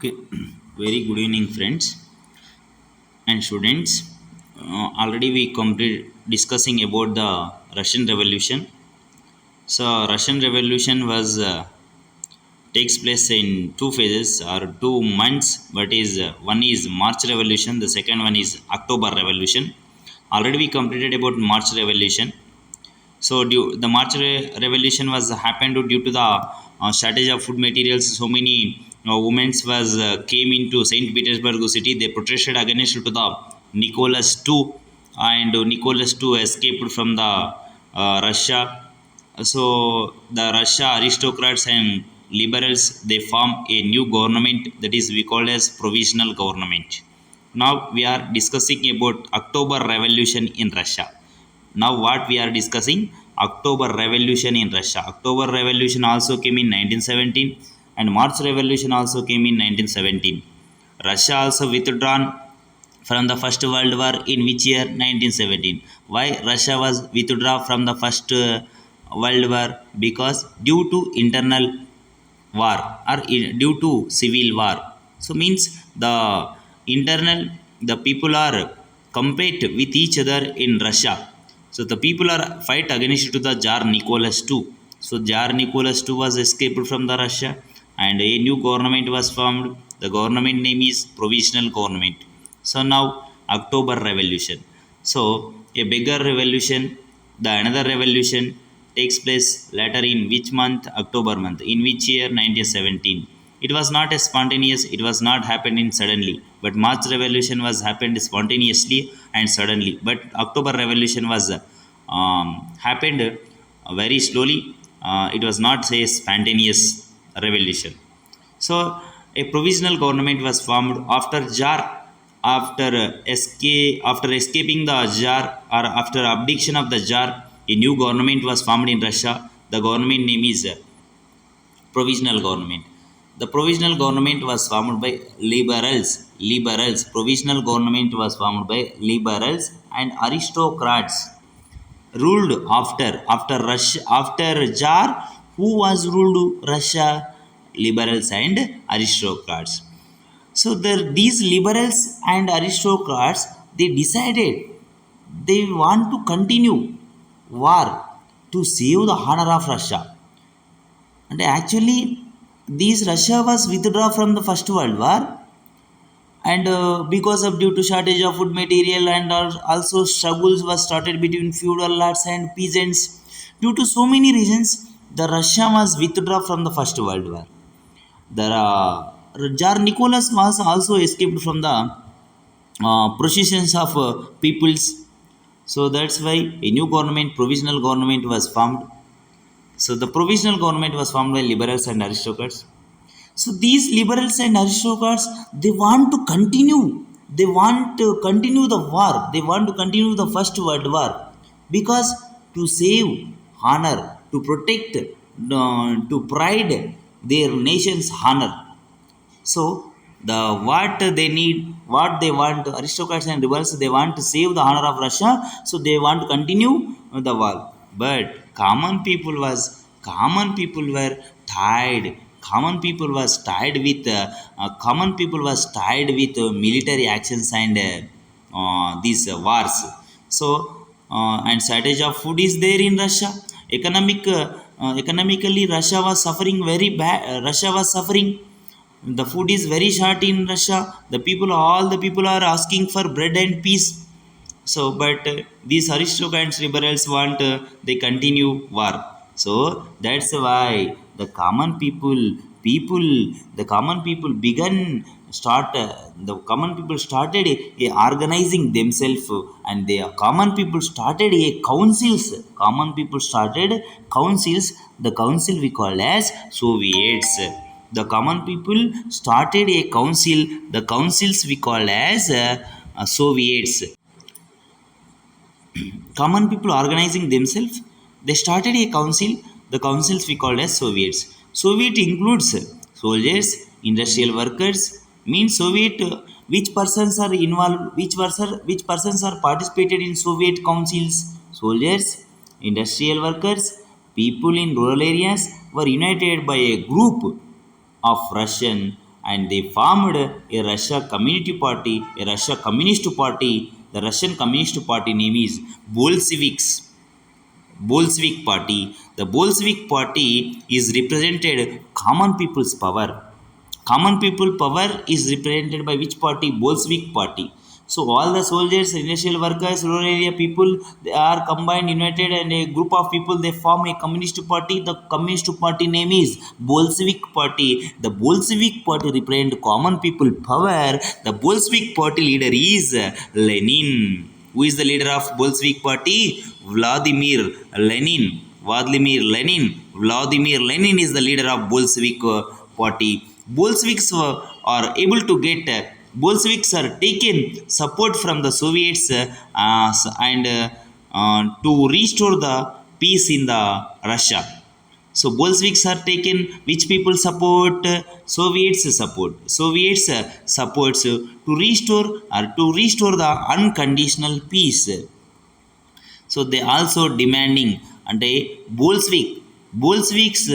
Okay, very good evening, friends and students. Already we complete discussing about the Russian Revolution. So, Russian Revolution was takes place in two phases or 2 months. But is one is March Revolution, the second one is October Revolution. Already we completed about March Revolution. So the March Revolution was happened due to the shortage of food materials. So many women was came into Saint Petersburg city. They protested against to the Nicholas II, and Nicholas II escaped from the Russia. So the Russia aristocrats and liberals, they form a new government, that is we call as provisional government. Now we are discussing about October Revolution in Russia. Now what we are discussing, October Revolution in Russia. October Revolution also came in 1917, and March Revolution also came in 1917. Russia also withdrawn from the First World War in which year? 1917. Why Russia was withdrawn from the First World War? Because due to internal war or due to civil war. So means the internal, the people are compete with each other in Russia. So the people are fight against to the Tsar Nicholas II. So Tsar Nicholas II was escaped from the Russia, and a new government was formed. The government name is provisional government. So now October Revolution. So a bigger revolution, the another revolution takes place later in which month? October month. In which year? 1917. It was not a spontaneous, it was not happened in suddenly, but March Revolution was happened spontaneously and suddenly. But October Revolution was happened very slowly. It was not say spontaneous revolution. So a provisional government was formed after Jar, after escaping the Jar, or after abdiction of the Jar. A new government was formed in Russia. The government name is provisional government. The provisional government was formed by liberals. Liberals. Provisional government was formed by liberals and aristocrats. Ruled after Russia, after Tsar. Who was ruled Russia? Liberals and aristocrats. So these liberals and aristocrats, they decided they want to continue war to save the honor of Russia. And actually, this Russia was withdrawn from the First World War, and because of due to shortage of food material, and also struggles was started between feudal lords and peasants. Due to so many reasons, the Russia was withdrawn from the First World War. The Tsar Nicholas was also escaped from the processions of peoples. So that's why a new government, provisional government, was formed. So the provisional government was formed by liberals and aristocrats. So these liberals and aristocrats, they want to continue. They want to continue the war. They want to continue the First World War, because to save honor, to protect, to pride their nation's honor. So the what they need, what they want, aristocrats and rebels, they want to save the honor of Russia. So they want to continue the war. But common people were tired. Common people was tired with military actions and these wars. So and shortage of food is there in Russia. Economically, Russia was suffering very bad. Russia was suffering. The food is very short in Russia. All the people are asking for bread and peace. So but these aristocrats liberals want, they continue war. So that's why people the common people began start the common people started organizing themselves, and the common people started a councils. Common people started councils. The council we call as Soviets. The common people started a council. The councils we call as Soviets. Common people organizing themselves, they started a council. The councils we called as Soviets. Soviet includes soldiers, industrial workers. Means Soviet, which persons are involved, which persons are participated in Soviet councils? Soldiers, industrial workers, people in rural areas were united by a group of Russian and they formed a Russia Community Party, a Russia Communist Party. The Russian Communist Party name is Bolsheviks. Bolshevik Party. The Bolshevik Party is represented common people's power. Common people power is represented by which party? Bolshevik Party. So all the soldiers, industrial workers, rural area people, they are combined, united, and a group of people they form a communist party. The communist party name is Bolshevik Party. The Bolshevik Party represent common people power. The Bolshevik Party leader is Lenin. Who is the leader of Bolshevik Party? Vladimir Lenin. Vladimir Lenin. Vladimir Lenin is the leader of Bolshevik Party. Bolsheviks are able to get Bolsheviks are taken support from the Soviets and to restore the peace in the Russia. So Bolsheviks are taken. Which people support? Soviets support. Soviets supports to restore the unconditional peace. So they also demanding అంటే Bolsheviks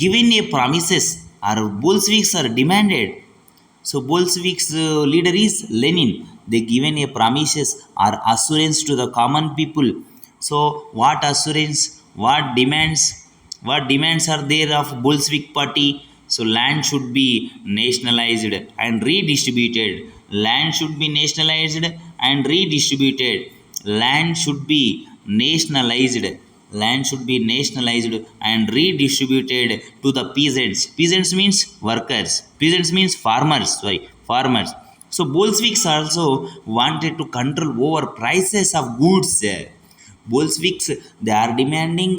given a promises or Bolsheviks are demanded. So Bolsheviks leader is Lenin. They given a promises or assurance to the common people. So what assurance? What demands? What demands are there of Bolshevik party? So land should be nationalized and redistributed. Land should be nationalized and redistributed. Land should be nationalized. Land should be nationalized and redistributed to the peasants. Peasants means workers. Peasants means farmers. Sorry, farmers. So Bolsheviks also wanted to control over prices of goods. Bolsheviks they are demanding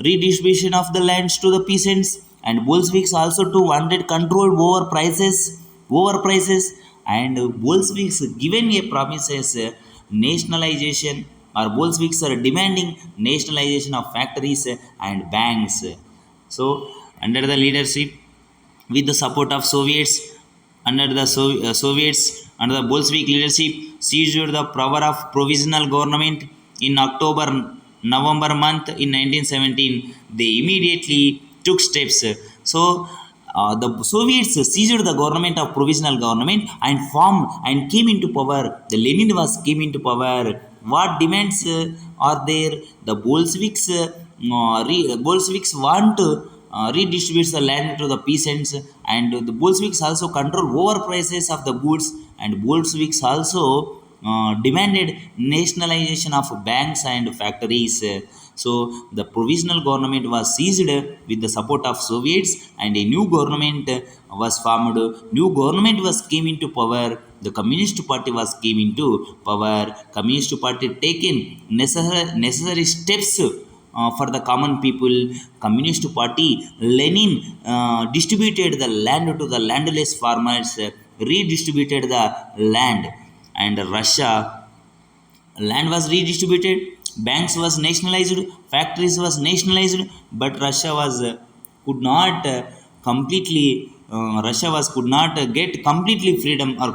redistribution of the lands to the peasants, and Bolsheviks also too wanted control over prices, and Bolsheviks given a promises nationalization, or Bolsheviks are demanding nationalization of factories and banks. So under the leadership with the support of Soviets, under the Soviets, under the Bolshevik leadership, seized the power of provisional government in November month in 1917. They immediately took steps. So the Soviets seized the government of provisional government and formed and came into power. The Lenin was came into power. What demands are there? The Bolsheviks want to redistribute the land to the peasants, and the Bolsheviks also control over prices of the goods, and Bolsheviks also demanded nationalization of banks and factories. So the provisional government was seized with the support of Soviets, and a new government was formed. New government was came into power. The Communist Party was came into power. Communist Party taken necessary steps for the common people. Communist Party Lenin distributed the land to the landless farmers, redistributed the land, and Russia land was redistributed, banks was nationalized, factories was nationalized, but Russia was could not completely Russia was could not get completely freedom or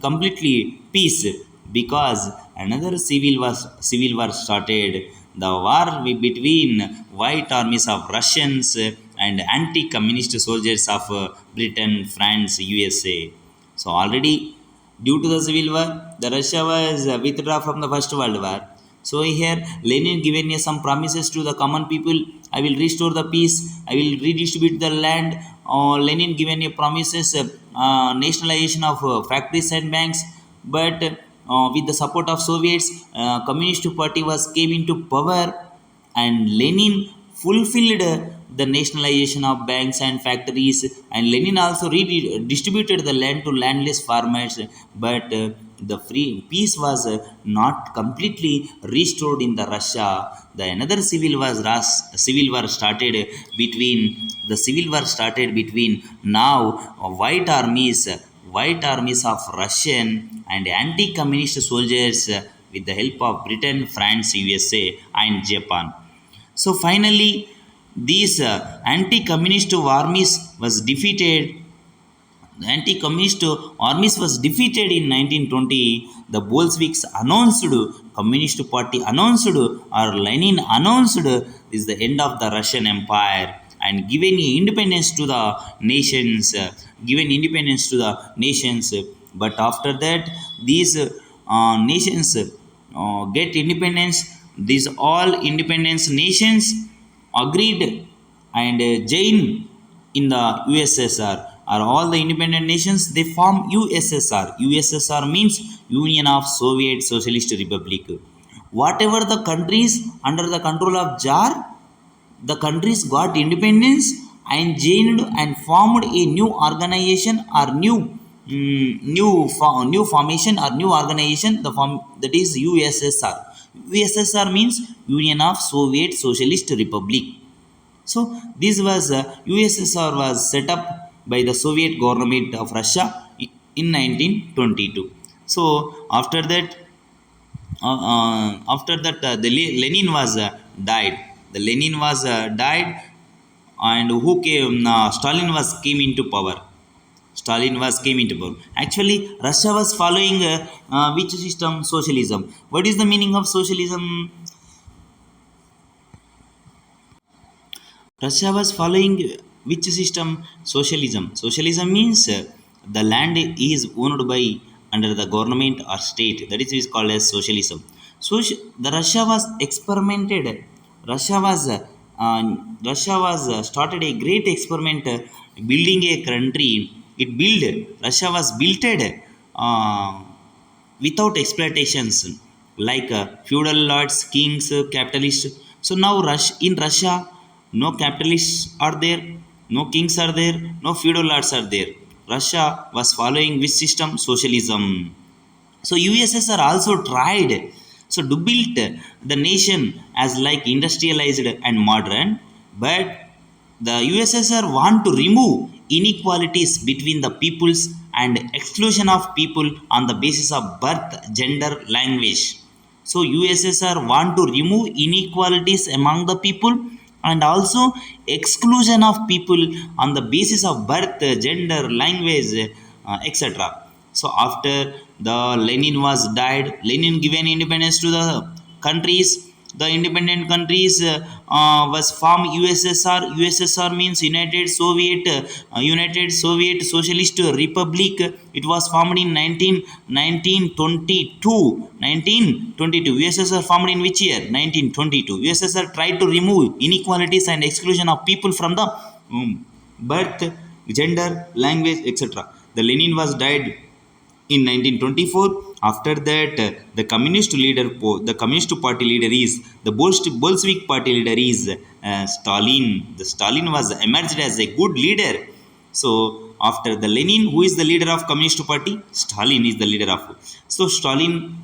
completely peace, because another civil war started. The war between white armies of Russians and anti-communist soldiers of Britain, France, USA. So already due to the civil war, the Russia was withdraw from the First World War. So here Lenin given some promises to the common people. I will restore the peace. I will redistribute the land. Lenin given a promises nationalization of factories and banks. But with the support of Soviets, Communist Party was came into power, and Lenin fulfilled the nationalization of banks and factories, and Lenin also redistributed the land to landless farmers, but the free peace was not completely restored in the Russia. The another civil war started between now white armies of Russian and anti-communist soldiers with the help of Britain, France, USA, and Japan. So finally, these anti-communist armies was defeated. The anti-communist armies was defeated in 1920. The Bolsheviks announced, Communist Party announced, or Lenin announced, is the end of the Russian Empire and giving independence to the nations. given independence to the nations. But after that, these nations get independence. These all independence nations agreed and join in the USSR, are all the independent nations, they form USSR. USSR means Union of Soviet Socialist Republic. Whatever the countries under the control of Tsar, the countries got independence and joined and formed a new organization or new formation or new organization. The form that is USSR. USSR means Union of Soviet Socialist Republic. So this was USSR was set up by the Soviet government of Russia in 1922. So the Lenin was died. The Lenin was died, and who came? Stalin was came into power. Stalin was came into power. Actually, Russia was following which system? Socialism. What is the meaning of socialism? Russia was following which system? Socialism. Socialism means the land is owned by under the government or state. That is called as socialism. So the Russia was experimented. Russia was started a great experiment building a country. It built Russia was built uh, without exploitations like feudal lords, kings, capitalists. So now in Russia, no capitalists are there, no kings are there, no feudal lords are there. Russia was following which system? Socialism. So USSR also tried so to build the nation as like industrialized and modern, but the USSR want to remove inequalities between the peoples and exclusion of people on the basis of birth, gender, language. So USSR want to remove inequalities among the people and also exclusion of people on the basis of birth, gender, language, etc. So after the Lenin was died, Lenin given independence to the countries. The independent countries was formed USSR. USSR means United Soviet Socialist Republic. It was formed in 1922. 1922. USSR formed in which year? 1922. USSR tried to remove inequalities and exclusion of people from the birth, gender, language, etc. The Lenin was died in 1924. After that, the communist party leader is the Bolshevik party leader is Stalin. The Stalin was emerged as a good leader. So after the Lenin, who is the leader of communist party? Stalin is the leader of. So Stalin,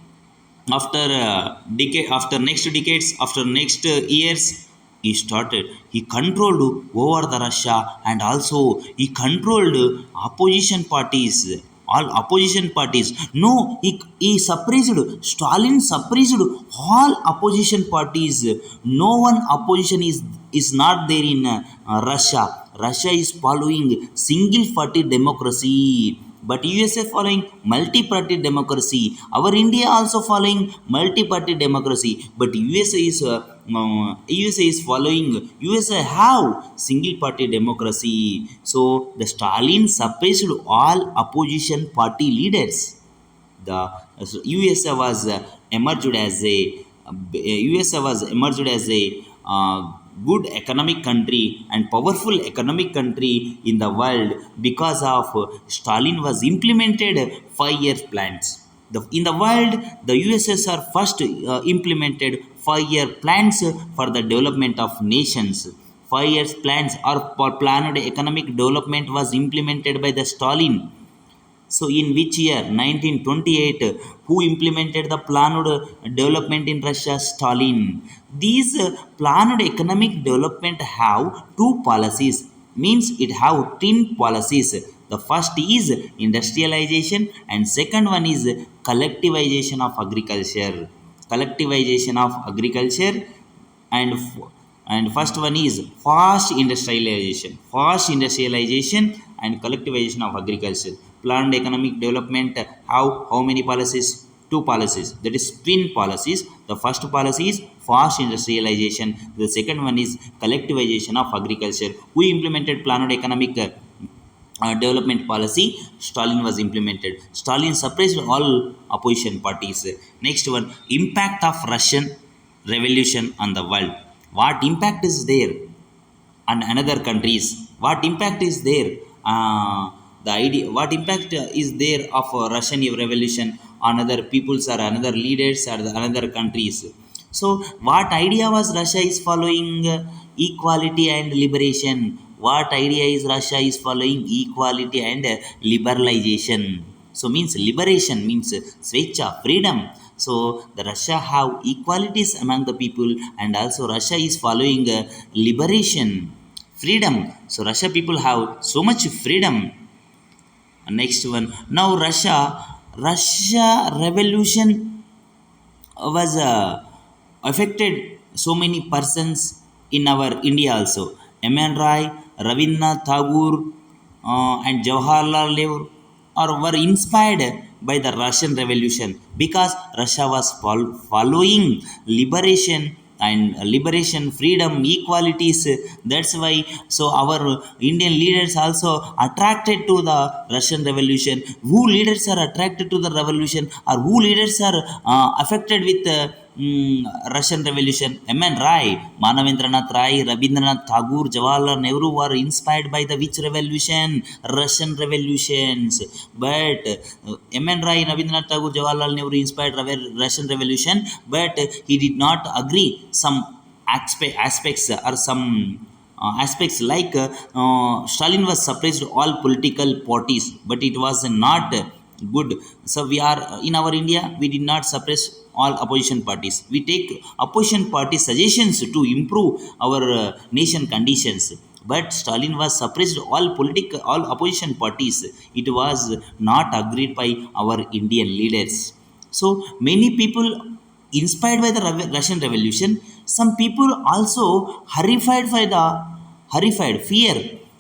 after after next decades, after next years, he controlled over the Russia, and also he controlled opposition parties, all opposition parties. No, he suppressed, Stalin suppressed all opposition parties. No one opposition is not there in Russia. Russia is following single party democracy, but USA following multi-party democracy. Our India also following multi-party democracy, but USA is following, USA have single party democracy. So the Stalin suppressed all opposition party leaders. The USA was emerged as a USA was emerged as a good economic country and powerful economic country in the world because of Stalin was implemented 5-year plans. In the world, the USSR first implemented 5-year plans for the development of nations. 5 years plans or planned economic development was implemented by the Stalin. So in which year? 1928. Who implemented the planned development in Russia? Stalin. These planned economic development have two policies, means it have twin policies. The first is industrialization and second one is collectivization of agriculture. Collectivization of agriculture and first one is fast industrialization and collectivization of agriculture. Planned economic development have how many policies? Two policies, that is twin policies. The first policy is fast industrialization, the second one is collectivization of agriculture. We implemented planned economic development policy Stalin was implemented. Stalin suppressed all opposition parties. Next one, impact of Russian revolution on the world. What impact is there on another countries? What impact is there? The idea, what impact is there of Russian revolution on other peoples or another leaders or the another countries? So what idea was Russia is following? Equality and liberation. What idea is Russia is following? Equality and liberalization. So means liberation means svecha, freedom. So the Russia have equalities among the people, and also Russia is following liberation, freedom. So Russia people have so much freedom. Next one, now Russia revolution was affected so many persons in our India also. M.N. Rai, Rabindranath Tagore, and Jawaharlal Nehru were inspired by the Russian Revolution because Russia was following liberation and liberation, freedom, equalities. That's why so our Indian leaders also attracted to the Russian Revolution. Who leaders are attracted to the revolution, or who leaders are affected with Russian Revolution? M.N. Rai, Manavendranath Rai, Rabindranath Tagore, Jawaharlal Nehru were inspired by the which revolution? Russian revolutions. But M.N. Rai, Rabindranath Tagore, Jawaharlal Nehru inspired Russian revolution, but he did not agree some aspects or some aspects like Stalin was suppressed all political parties, but it was not good. So we are in our India, we did not suppress all opposition parties. We take opposition party suggestions to improve our nation conditions. But Stalin was suppressed all opposition parties. It was not agreed by our Indian leaders. So many people inspired by the Russian Revolution. Some people also horrified by the horrified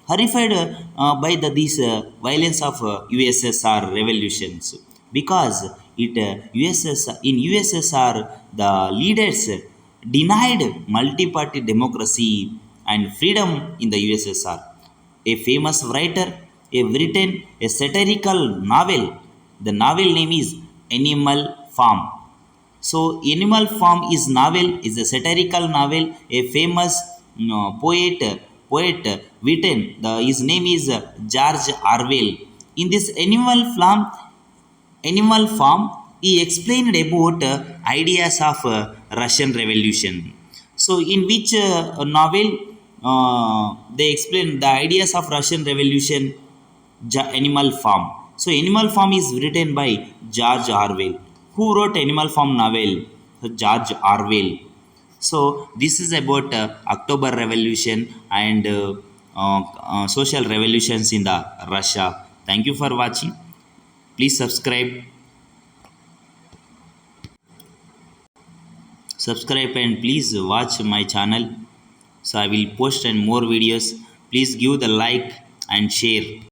by these violence of USSR revolutions, because it USSR the leaders denied multi-party democracy and freedom in the USSR. A famous writer, a written a satirical novel. The novel name is Animal Farm. So Animal Farm is novel, is a satirical novel. A famous poet written. His name is George Orwell. In this Animal Farm, he explained about ideas of Russian Revolution. So in which novel they explain the ideas of Russian Revolution? Animal Farm. So Animal Farm is written by George Orwell. Who wrote Animal Farm novel? George Orwell. So this is about October Revolution and social revolutions in the Russia. Thank you for watching. Please subscribe and please watch my channel. So I will post and more videos. Please give the like and share.